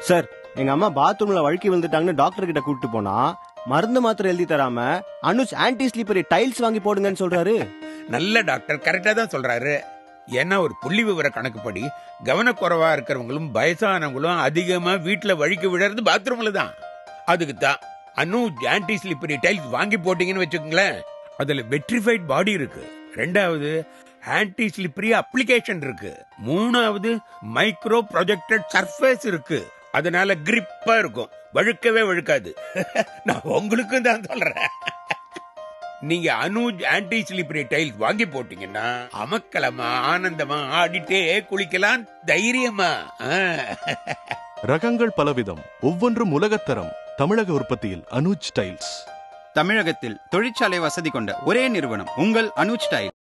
Sir, எங்க அம்மா பாத்ரூம்ல வழுக்கி விழுந்துட்டாங்கன்னு டாக்டர் கிட்ட கூட்டிட்டு போனா மருந்து மாத்திரை எழுதி தராம அனுஷ் ஆன்டி ஸ்லிப்பரி டைல்ஸ் வாங்கி போடுங்கன்னு சொல்றாரு. நல்ல டாக்டர் கரெக்டா தான் சொல்றாரு. ஏன்னா ஒரு புள்ளி விவர கணக்குப்படி கவனக்குறைவா இருக்கிறவங்களும் வயசானவங்களும் அதிகமா வீட்டுல வழுக்கி விழுறது பாத்ரூம்ல தான். அதுக்கு தான் அனுஷ் ஆன்டி ஸ்லிப்பரி டைல்ஸ் வாங்கி போட்டீங்கன்னு வச்சுக்கோங்களேன், அதுல வெட்ரிஃபைட் பாடி இருக்கு. ரெண்டாவது ஆன்டி ஸ்லிப்பரி அப்ளிகேஷன் இருக்கு. மூணாவது மைக்ரோ ப்ரொஜெக்டட் சர்ஃபேஸ் இருக்கு. அதனால கிரிப்பா இருக்கும், வழுக்கவே வழுக்காது. நான் உங்களுக்கும் தான் சொல்றேன். நீங்க அனுஜ் ஆன்டி ஸ்லிப்பரி டைல்ஸ் வாங்கி போட்டீங்கன்னா அமக்கலமா ஆனந்தமா ஆடிட்டே குளிக்கலாம் தைரியமா. ரகங்கள் பலவிதம், ஒவ்வொன்றும் உலகத்தரம். தமிழக உற்பத்தியில் அனுஜ் டைல்ஸ். தமிழகத்தில் தொழிற்சாலை வசதி கொண்ட ஒரே நிறுவனம் உங்கள் அனுஜ் டைல்.